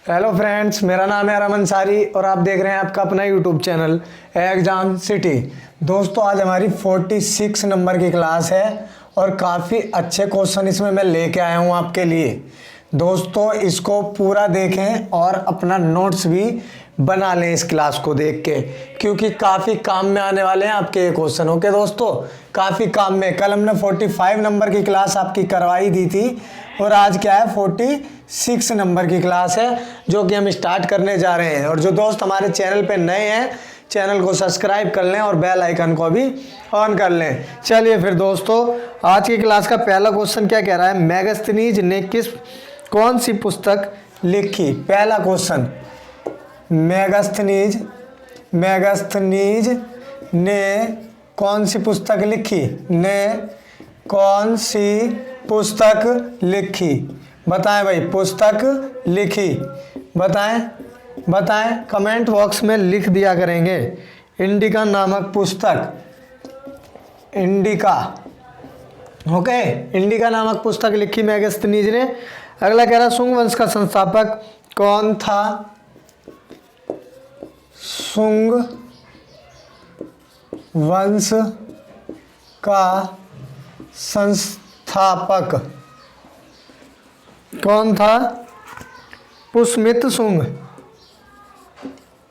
Hello friends, मेरा नाम है अरम अंसारी और आप देख रहे हैं आपका अपना यूट्यूब चैनल एग्जाम सिटी। दोस्तों, आज हमारी 46 नंबर की क्लास है और काफ़ी अच्छे क्वेश्चन इसमें मैं लेके आया हूँ आपके लिए। दोस्तों, इसको पूरा देखें और अपना नोट्स भी बना लें इस क्लास को देख के, क्योंकि काफ़ी काम में आने वाले हैं आपके ये क्वेश्चन। ओके दोस्तों, काफ़ी काम में। कल हमने 45 नंबर की क्लास आपकी करवाई दी थी और आज क्या है 46 नंबर की क्लास है जो कि हम स्टार्ट करने जा रहे हैं। और जो दोस्त हमारे चैनल पे नए हैं, चैनल को सब्सक्राइब कर लें और बेल आइकन को भी ऑन कर लें। चलिए फिर दोस्तों, आज की क्लास का पहला क्वेश्चन क्या कह रहा है, मैगस्थनीज ने कौन सी पुस्तक लिखी। पहला क्वेश्चन, मैगस्थनीज ने कौन सी पुस्तक लिखी। ने कौन सी पुस्तक लिखी, बताएं भाई। पुस्तक लिखी, बताएं कमेंट बॉक्स में लिख दिया करेंगे। इंडिका नामक पुस्तक, इंडिका। ओके, इंडिका नामक पुस्तक लिखी मैगस्थनीज ने। अगला कह रहा शुंग वंश का संस्थापक कौन था। शुंग वंश का संस्थापक कौन था। पुष्यमित्र शुंग,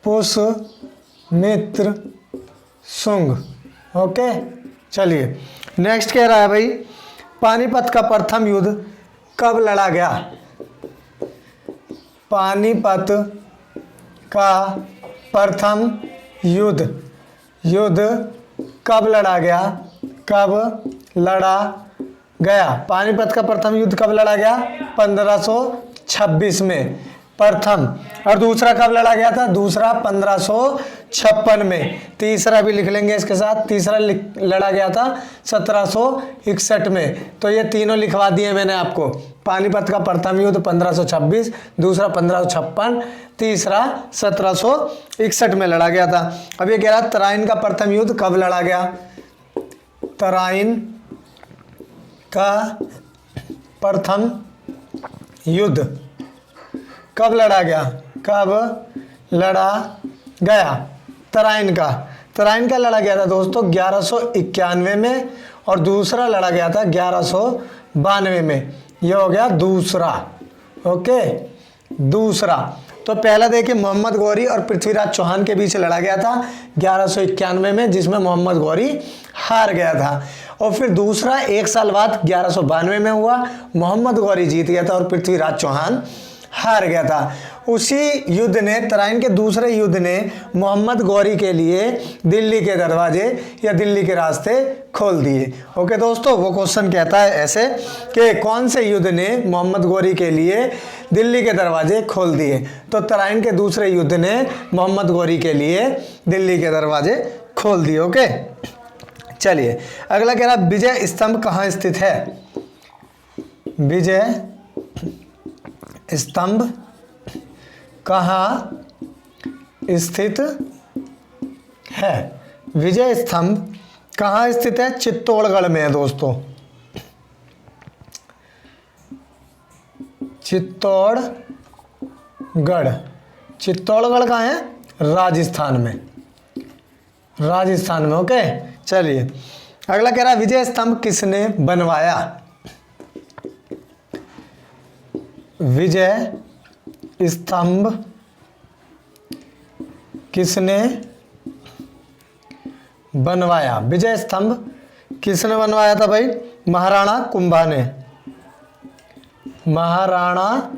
पुष्यमित्र शुंग। ओके, चलिए नेक्स्ट कह रहा है भाई, पानीपत का प्रथम युद्ध कब लड़ा गया। पानीपत का प्रथम युद्ध कब लड़ा गया। पानीपत का प्रथम युद्ध कब लड़ा गया, 1526 में प्रथम। और दूसरा कब लड़ा गया था, दूसरा 1556 में। तीसरा भी लिख लेंगे इसके साथ, तीसरा लड़ा गया था 1761 में। तो ये तीनों लिखवा दिए मैंने आपको। पानीपत का प्रथम युद्ध 1526, दूसरा 1556, तीसरा 1761 में लड़ा गया था। अब ये कह रहा तराइन का प्रथम युद्ध कब लड़ा गया। तराइन का प्रथम युद्ध कब लड़ा गया, तराइन का लड़ा गया था दोस्तों 1191 में और दूसरा लड़ा गया था 1192 में। ये हो गया दूसरा। ओके, दूसरा। तो पहला देखिए, मोहम्मद गौरी और पृथ्वीराज चौहान के बीच लड़ा गया था 1191 में, जिसमें मोहम्मद गौरी हार गया था। और फिर दूसरा 1 साल बाद 1192 में हुआ, मोहम्मद गौरी जीत गया था और पृथ्वीराज चौहान हार गया था। उसी युद्ध ने, तराइन के दूसरे युद्ध ने मोहम्मद गौरी के लिए दिल्ली के दरवाजे या दिल्ली के रास्ते खोल दिए। ओके दोस्तों, वो क्वेश्चन कहता है ऐसे कि कौन से युद्ध ने मोहम्मद गौरी के लिए दिल्ली के दरवाजे खोल दिए। तो तराइन के दूसरे युद्ध ने मोहम्मद गौरी के लिए दिल्ली के दरवाजे खोल दिए। ओके, चलिए अगला कह रहा विजय स्तंभ कहाँ स्थित है। विजय स्तंभ कहाँ स्थित है। विजय स्तंभ कहाँ स्थित है, चित्तौड़गढ़ में है दोस्तों। चित्तौड़गढ़ कहाँ है, राजस्थान में। ओके, चलिए अगला कह रहा है विजय स्तंभ किसने बनवाया। विजय स्तंभ किसने बनवाया। विजय स्तंभ किसने बनवाया था भाई, महाराणा कुंभा ने। महाराणा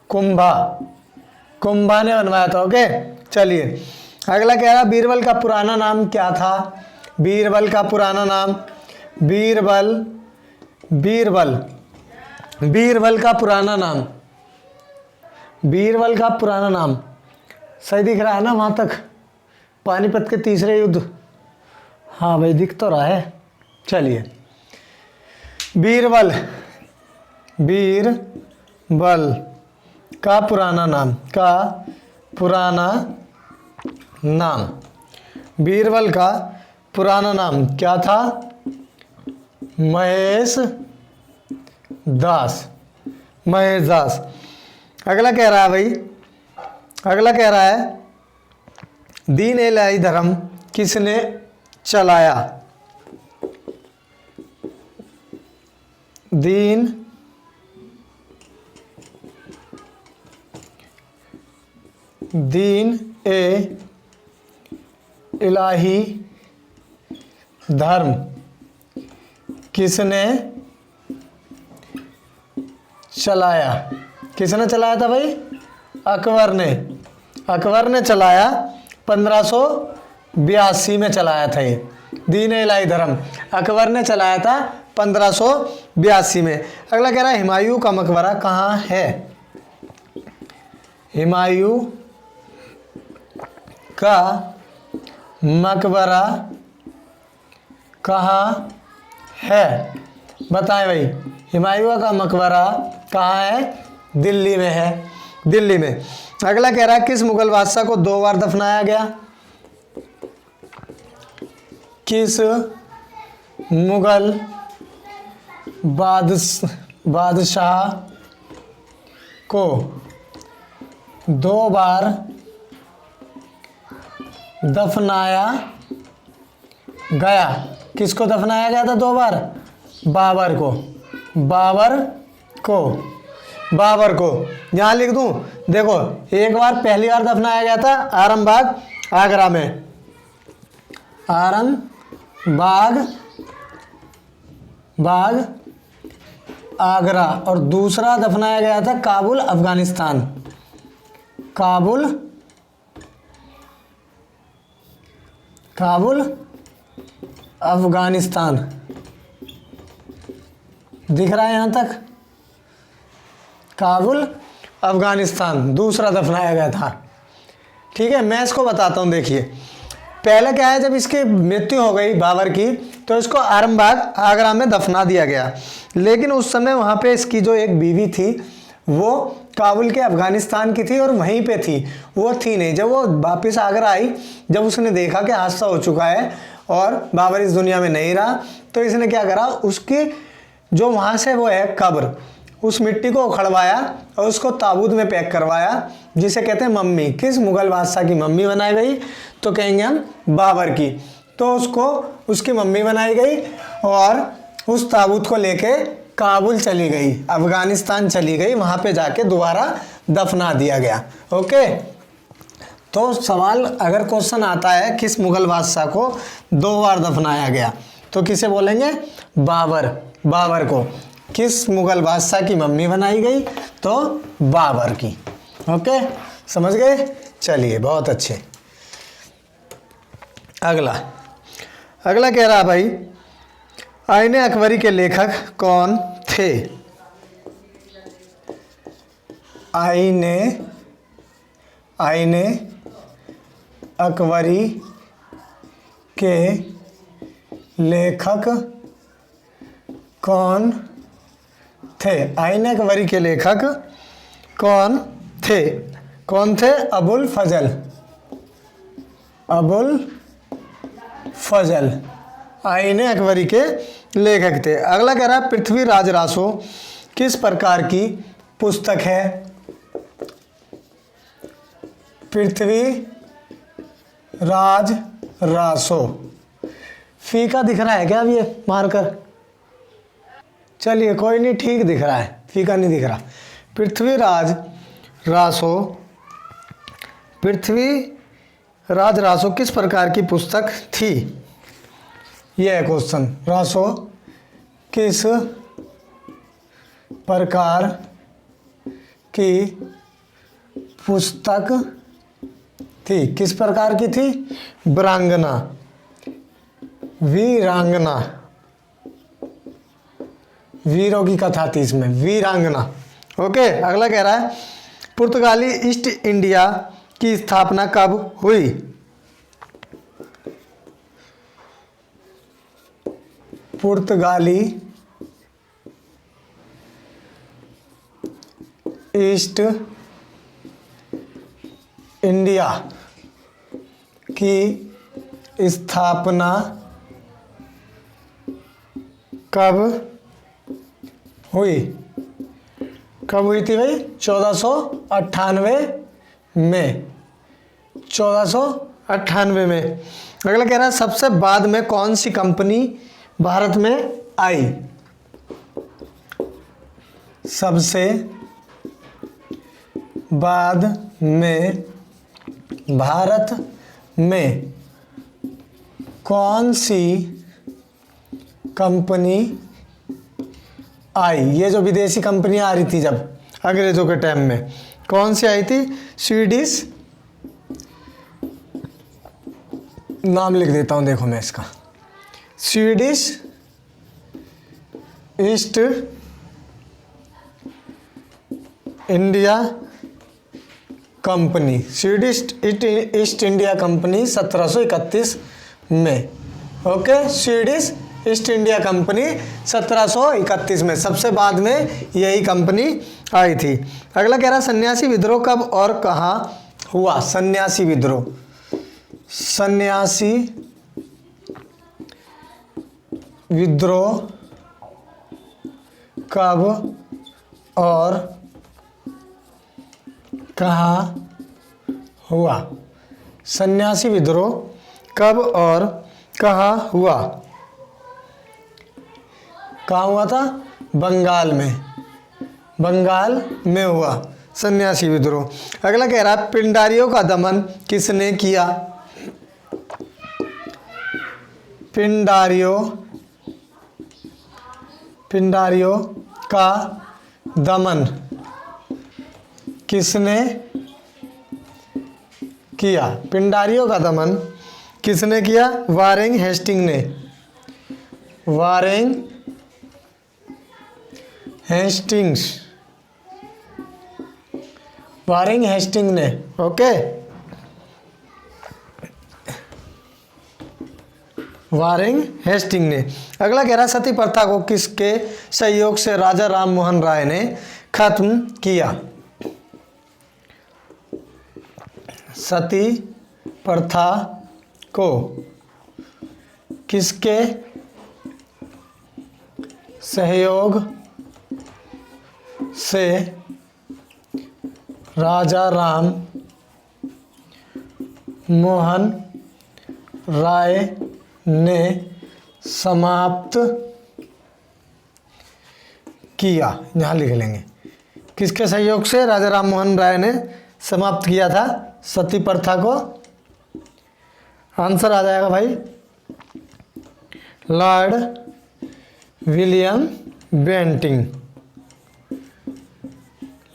कुंभा ने बनवाया था। ओके, चलिए अगला कह रहा बीरबल का पुराना नाम क्या था। बीरबल का पुराना नाम, बीरबल का पुराना नाम सही दिख रहा है ना वहाँ तक। पानीपत के तीसरे युद्ध, हाँ भाई दिख तो रहा है। चलिए बीरबल का पुराना नाम, बीरबल का पुराना नाम क्या था, महेश दास। अगला कह रहा है भाई, अगला कह रहा है दीन इलाही धर्म किसने चलाया? दीन ए इलाही धर्म किसने चलाया? किसने चलाया था भाई? अकबर ने। अकबर ने चलाया, 1582 में चलाया था ये दीन इलाही धर्म। अकबर ने चलाया था 1582 में। अगला कह रहा है हुमायूं का मकबरा कहाँ है? हुमायूं का मकबरा कहाँ है? बताएं भाई, हुमायूं का मकबरा कहाँ है? दिल्ली में है, दिल्ली में। अगला कह रहा है किस मुगल बादशाह को 2 बार दफनाया गया? किस मुगल बादशाह को 2 बार दफनाया गया? किसको दफनाया गया था 2 बार? बाबर को। बाबर को, बाबर को। यहाँ लिख दूं, देखो, एक बार पहली बार दफनाया गया था आरामबाग आगरा में, आरामबाग आगरा, और दूसरा दफनाया गया था काबुल अफगानिस्तान, काबुल अफगानिस्तान। दिख रहा है यहाँ तक? काबुल अफगानिस्तान दूसरा दफनाया गया था। ठीक है, मैं इसको बताता हूँ। देखिए, पहले क्या है, जब इसकी मृत्यु हो गई बाबर की, तो इसको आरामबाग आगरा में दफना दिया गया। लेकिन उस समय वहाँ पे इसकी जो एक बीवी थी वो काबुल के अफगानिस्तान की थी और वहीं पे थी, वो थी नहीं। जब वो वापस आगरा आई, जब उसने देखा कि हादसा हो चुका है और बाबर इस दुनिया में नहीं रहा, तो इसने क्या करा, उसकी जो वहाँ से वो है कब्र, उस मिट्टी को उखड़वाया और उसको ताबूत में पैक करवाया, जिसे कहते हैं मम्मी। किस मुगल बादशाह की मम्मी बनाई गई? तो कहेंगे हम बाबर की। तो उसको उसकी मम्मी बनाई गई और उस ताबूत को लेके काबुल चली गई, अफगानिस्तान चली गई, वहाँ पे जाके दोबारा दफना दिया गया। ओके, तो सवाल अगर क्वेश्चन आता है किस मुगल बादशाह को 2 बार दफनाया गया, तो किसे बोलेंगे? बाबर, बाबर को। किस मुगल बादशाह की मम्मी बनाई गई? तो बाबर की। ओके, समझ गए? चलिए, बहुत अच्छे। अगला कह रहा भाई, आईने अकबरी के लेखक कौन थे? आईने अकबरी के लेखक कौन थे? आईने अकबरी के लेखक कौन थे? कौन थे? अबुल फजल आईने अकबरी के लेखक थे। अगला कह रहा है पृथ्वीराज रासो किस प्रकार की पुस्तक है? पृथ्वीराज रासो। फीका दिख रहा है क्या अब ये मारकर? चलिए, कोई नहीं, ठीक दिख रहा है, फीका नहीं दिख रहा। पृथ्वीराज रासो किस प्रकार की पुस्तक थी? यह है क्वेश्चन। रासो किस प्रकार की पुस्तक थी? किस प्रकार की थी? वीरांगना, वीरों की कथा थी इसमें, वीरांगना। ओके, अगला कह रहा है पुर्तगाली ईस्ट इंडिया की स्थापना कब हुई? पुर्तगाली ईस्ट इंडिया की स्थापना कब हुई? कब हुई थी भाई? 1498 में, 1498 में। अगला कह रहा है सबसे बाद में कौन सी कंपनी भारत में आई? सबसे बाद में भारत में कौन सी कंपनी आई? ये जो विदेशी कंपनी आ रही थी जब अंग्रेजों के टाइम में, कौन सी आई थी? स्वीडिश, नाम लिख देता हूं देखो मैं इसका, Swedish east India company, Swedish east India company 1731 में। Okay, Swedish east India company 1731 में, सबसे बाद में यही कंपनी आई थी। अगला कह रहा है सन्यासी विद्रोह कब और कहाँ हुआ? सन्यासी विद्रोह, सन्यासी विद्रोह कब और कहाँ हुआ? सन्यासी विद्रोह कब और कहाँ हुआ? कहाँ हुआ था? बंगाल में, बंगाल में हुआ सन्यासी विद्रोह। अगला कह रहा है पिंडारियों का दमन किसने किया? पिंडारियों का दमन किसने किया? पिंडारियों का दमन किसने किया? वारेन हेस्टिंग ने, वारेन हेस्टिंग्स, वारेन हेस्टिंग ने। ओके, वारेन हेस्टिंग ने। अगला कह रहा सती प्रथा को किसके सहयोग से राजा राम मोहन राय ने खत्म किया? सती प्रथा को किसके सहयोग से राजा राम मोहन राय ने समाप्त किया? यहाँ लिख लेंगे किसके सहयोग से राजा राम मोहन राय ने समाप्त किया था सती प्रथा को? आंसर आ जाएगा भाई Lord William Bentinck,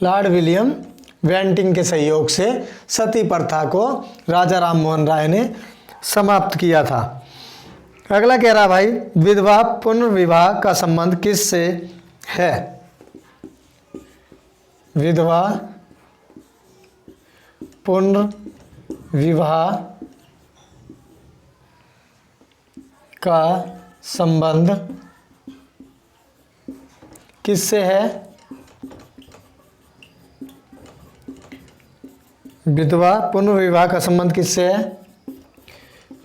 Lord William Bentinck के सहयोग से सती प्रथा को राजा राम मोहन राय ने समाप्त किया था। अगला कह रहा भाई विधवा पुनर्विवाह का संबंध किससे है? विधवा पुनर्विवाह का संबंध किससे है? विधवा पुनर्विवाह का संबंध किससे है?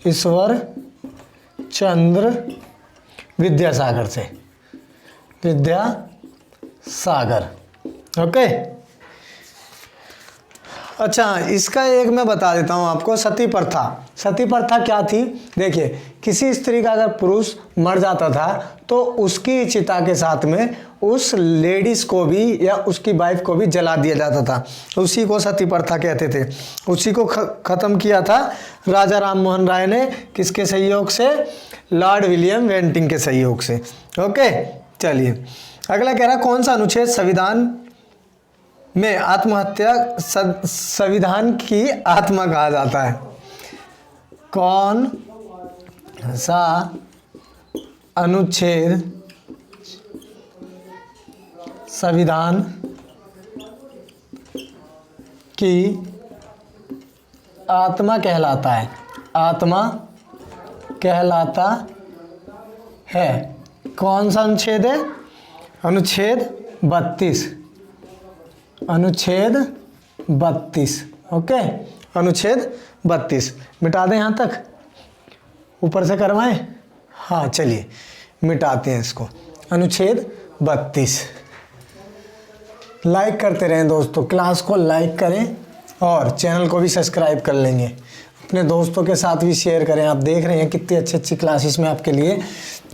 ईश्वर चंद्र विद्यासागर से, विद्यासागर। ओके, अच्छा इसका एक मैं बता देता हूँ आपको, सती प्रथा। सती प्रथा क्या थी? देखिए, किसी स्त्री का अगर पुरुष मर जाता था तो उसकी चिता के साथ में उस लेडीज को भी या उसकी वाइफ को भी जला दिया जाता था, उसी को सती प्रथा कहते थे। उसी को ख़त्म किया था राजा राम मोहन राय ने, किसके सहयोग से? लॉर्ड विलियम बेंटिंग के सहयोग से। ओके, चलिए अगला कह रहा कौन सा अनुच्छेद संविधान में आत्महत्या संविधान की आत्मा कहा जाता है? कौन सा अनुच्छेद संविधान की आत्मा कहलाता है? आत्मा कहलाता है। कौन सा अनुच्छेद है? अनुच्छेद 32, अनुच्छेद 32। ओके, अनुच्छेद 32 मिटा दें यहाँ तक, ऊपर से करवाएं? हाँ चलिए मिटाते हैं इसको। अनुच्छेद 32 लाइक करते रहें दोस्तों, क्लास को लाइक करें और चैनल को भी सब्सक्राइब कर लेंगे। अपने दोस्तों के साथ भी शेयर करें। आप देख रहे हैं कितनी अच्छी अच्छी क्लासेस मैं आपके लिए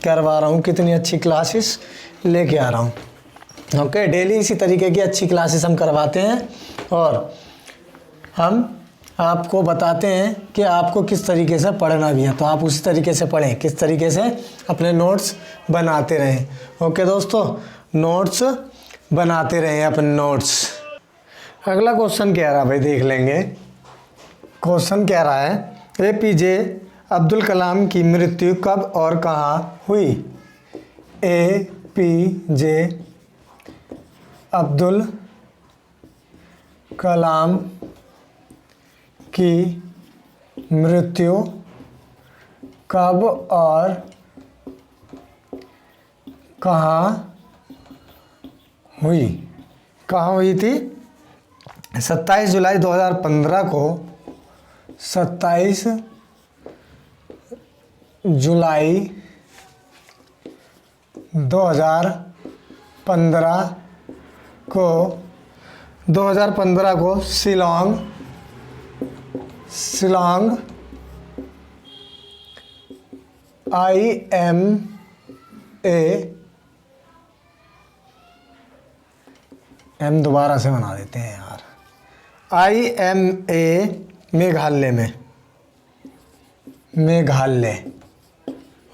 करवा रहा हूँ, कितनी अच्छी क्लासेस लेके आ रहा हूँ। ओके, डेली इसी तरीके की अच्छी क्लासेस हम करवाते हैं और हम आपको बताते हैं कि आपको किस तरीके से पढ़ना भी है, तो आप उसी तरीके से पढ़ें, किस तरीके से अपने नोट्स बनाते रहें। ओके दोस्तों, नोट्स बनाते रहें अपने नोट्स। अगला क्वेश्चन कह रहा है भाई, देख लेंगे। क्वेश्चन कह रहा है एपीजे अब्दुल कलाम की मृत्यु कब और कहाँ हुई? एपीजे अब्दुल कलाम की मृत्यु कब और कहाँ हुई? कहाँ हुई थी? 27 जुलाई 2015 को, 27 जुलाई 2015 को शिलोंग एम दोबारा से बना देते हैं यार, IMA Meghalaya.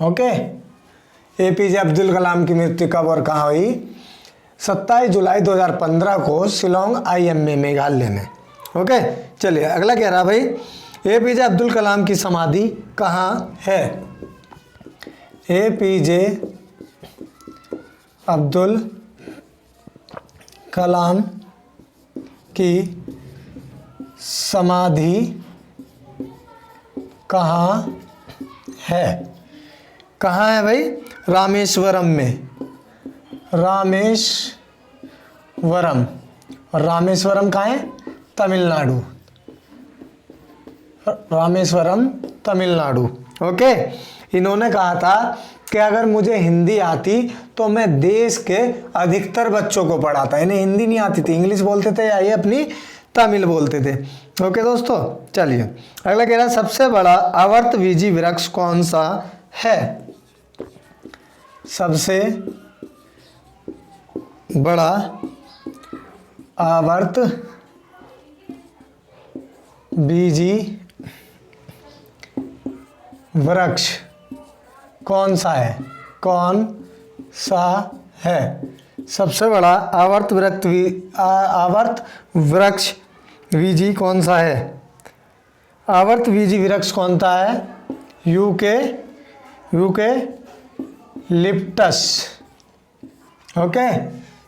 Okay, APJ Abdul Kalam की मृत्यु कब और कहाँ हुई? 27 जुलाई 2015 को शिलोंग IMA मेघालय में। ओके, चलिए अगला कह रहा भाई एपीजे अब्दुल कलाम की समाधि कहाँ है? एपीजे अब्दुल कलाम की समाधि कहाँ है? कहाँ है भाई? रामेश्वरम में। रामेश्वरम, और रामेश्वरम कहाँ है? तमिलनाडु। रामेश्वरम तमिलनाडु। ओके, इन्होंने कहा था कि अगर मुझे हिंदी आती तो मैं देश के अधिकतर बच्चों को पढ़ाता। इन्हें हिंदी नहीं आती थी, इंग्लिश बोलते थे या ये अपनी तमिल बोलते थे। ओके दोस्तों, चलिए अगला कह रहा है सबसे बड़ा आवर्तबीजी वृक्ष कौन सा है? सबसे बड़ा आवर्तबीजी वृक्ष कौन सा है? कौन सा है? सबसे बड़ा आवर्त वृक्ष बीजी कौन सा है? आवर्त बीजी वृक्ष कौन सा है? यूकेलिप्टस। ओके,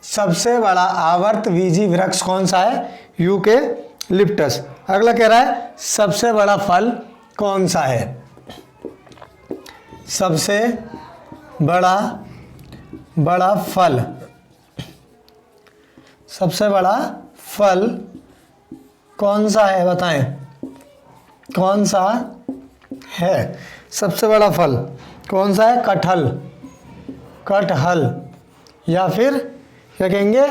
सबसे बड़ा आवर्त बीजी वृक्ष कौन सा है? यूकेलिप्टस। अगला कह रहा है सबसे बड़ा फल कौन सा है? सबसे बड़ा फल, सबसे बड़ा फल कौन सा है? बताएं, कौन सा है सबसे बड़ा फल? कौन सा है? कटहल या फिर क्या कहेंगे?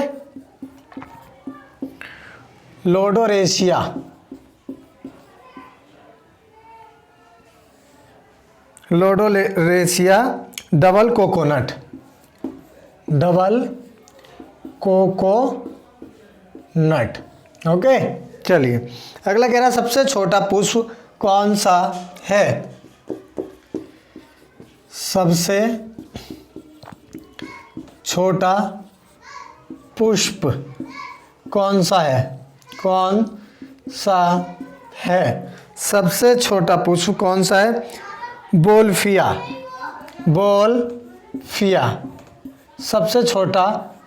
लोडोरेशिया। Double coconut. ओके, चलिए अगला कह रहा है सबसे छोटा पुष्प कौन सा है? सबसे छोटा पुष्प कौन सा है? कौन सा है? सबसे छोटा पुष्प कौन सा है? बोलफिया। सबसे छोटा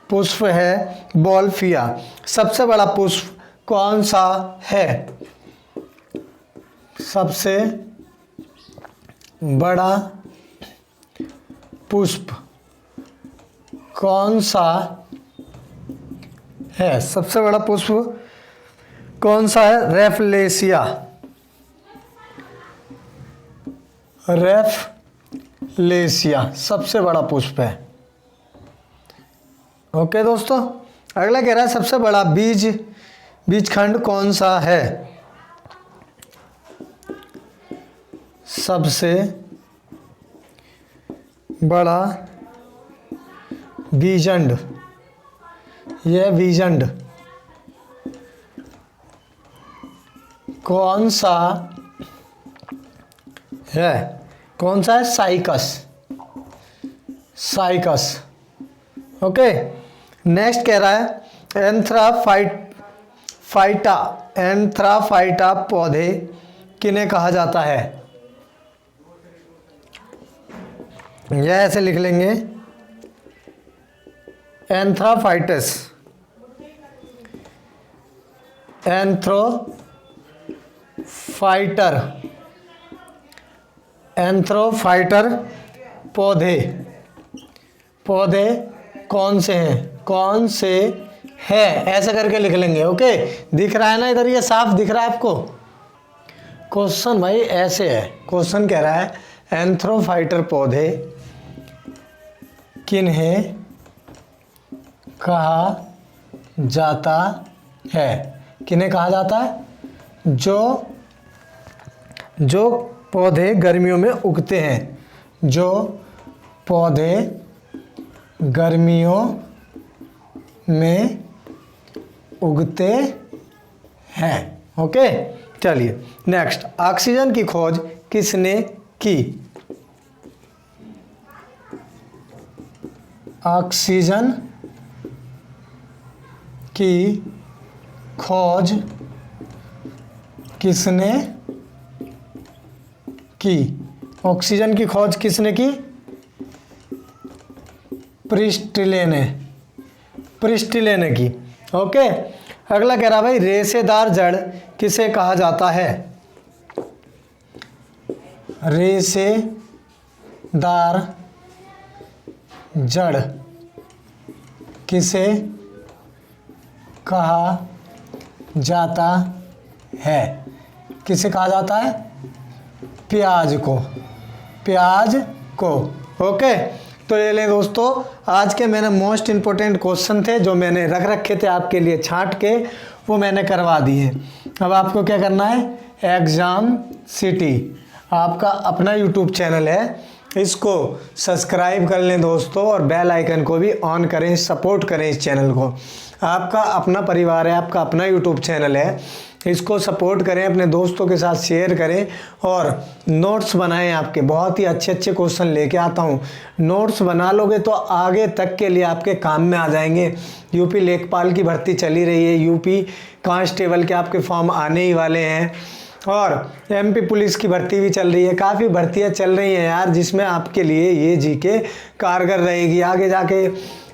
पुष्प है बोलफिया। सबसे बड़ा पुष्प कौन सा है? सबसे बड़ा पुष्प कौन सा है? सबसे बड़ा पुष्प कौन सा है? रेफलेशिया सबसे बड़ा पुष्प है। ओके दोस्तों, अगला कह रहा है सबसे बड़ा बीजखंड कौन सा है? सबसे बड़ा बीजंड, यह बीजंड कौन सा है? कौन सा है? साइकस। ओके, नेक्स्ट कह रहा है एंथ्राफाइटा पौधे किन्हें कहा जाता है? यह ऐसे लिख लेंगे, एंथ्राफाइटस, एंथ्रोफाइटर पौधे कौन से हैं, ऐसे करके लिख लेंगे। ओके, दिख रहा है ना इधर, ये साफ दिख रहा है आपको? क्वेश्चन भाई ऐसे है, क्वेश्चन कह रहा है एंथ्रोफाइटर पौधे किन्हें कहा जाता है? किन्हें कहा जाता है? जो पौधे गर्मियों में उगते हैं, जो पौधे गर्मियों में उगते हैं। ओके, चलिए नेक्स्ट, ऑक्सीजन की खोज किसने की? ऑक्सीजन की खोज किसने की? ऑक्सीजन की खोज किसने की? प्रिस्टिले ने की। ओके, अगला कह रहा भाई रेशेदार जड़ किसे कहा जाता है? रेशेदार जड़ किसे कहा जाता है? किसे कहा जाता है? प्याज को। ओके, तो ये ले दोस्तों, आज के मैंने मोस्ट इम्पोर्टेंट क्वेश्चन थे जो मैंने रख रखे थे आपके लिए छांट के, वो मैंने करवा दिए। अब आपको क्या करना है? एग्जाम सिटी आपका अपना यूट्यूब चैनल है, इसको सब्सक्राइब कर लें दोस्तों, और बेल आइकन को भी ऑन करें, सपोर्ट करें इस चैनल को। आपका अपना परिवार है, आपका अपना यूट्यूब चैनल है, इसको सपोर्ट करें, अपने दोस्तों के साथ शेयर करें और नोट्स बनाएं। आपके बहुत ही अच्छे अच्छे क्वेश्चन लेके आता हूं, नोट्स बना लोगे तो आगे तक के लिए आपके काम में आ जाएंगे। यूपी लेखपाल की भर्ती चली रही है, यूपी कांस्टेबल के आपके फॉर्म आने ही वाले हैं, और एमपी पुलिस की भर्ती भी चल रही है। काफ़ी भर्तियां चल रही हैं यार, जिसमें आपके लिए ये जीके कारगर रहेगी। आगे जाके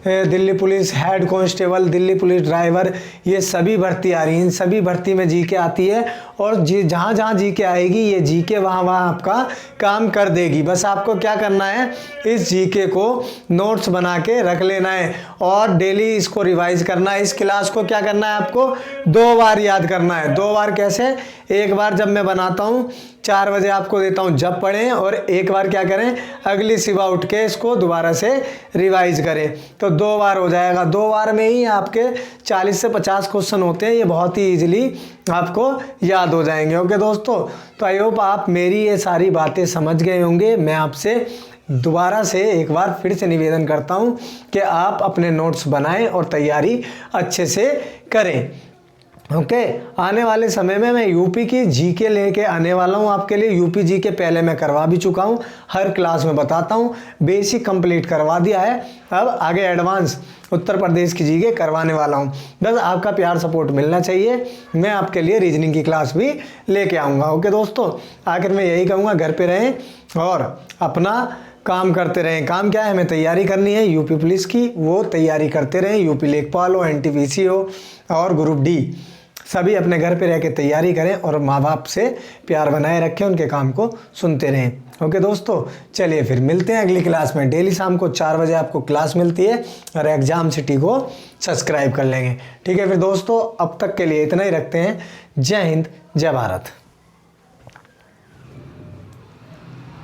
Delhi police head constable, Delhi police driver, ये सभी भर्ती आ रही हैं। इन सभी भर्ती में जीके आती है, और जहाँ जहाँ जीके आएगी ये जीके वहाँ आपका काम कर देगी। बस आपको क्या करना है, इस जीके को नोट्स बना के रख लेना है और डेली इसको रिवाइज करना है। इस क्लास को क्या करना है, आपको 2 बार याद करना है। 2 बार कैसे? एक बार जब मैं बनाता हूँ 4 बजे आपको देता हूँ जब पढ़ें, और एक बार क्या करें, अगली सुबह उठ के इसको दोबारा से रिवाइज करें। तो 2 बार हो जाएगा। 2 बार में ही आपके 40 से 50 क्वेश्चन होते हैं, ये बहुत ही इजीली आपको याद हो जाएंगे। ओके दोस्तों, तो आई होप आप मेरी ये सारी बातें समझ गए होंगे। मैं आपसे दोबारा से एक बार फिर से निवेदन करता हूँ कि आप अपने नोट्स बनाएं और तैयारी अच्छे से करें। ओके, आने वाले समय में मैं यूपी की जीके लेके आने वाला हूँ आपके लिए। यूपी जीके पहले मैं करवा भी चुका हूँ, हर क्लास में बताता हूँ। बेसिक कंप्लीट करवा दिया है, अब आगे एडवांस उत्तर प्रदेश की जीके करवाने वाला हूँ। बस आपका प्यार सपोर्ट मिलना चाहिए, मैं आपके लिए रीजनिंग की क्लास भी लेके आऊँगा। ओके दोस्तों, आखिर में यही कहूँगा, घर पे रहें और अपना काम करते रहें। काम क्या है, हमें तैयारी करनी है यूपी पुलिस की, वो तैयारी करते रहें। यूपी लेखपाल हो, एनटीपीसी हो और ग्रुप डी, सभी अपने घर पे रह के तैयारी करें और माँ बाप से प्यार बनाए रखें, उनके काम को सुनते रहें। ओके दोस्तों, चलिए फिर मिलते हैं अगली क्लास में। डेली शाम को 4 बजे आपको क्लास मिलती है, और एग्जाम सिटी को सब्सक्राइब कर लेंगे। ठीक है फिर दोस्तों, अब तक के लिए इतना ही रखते हैं। जय हिंद, जय भारत।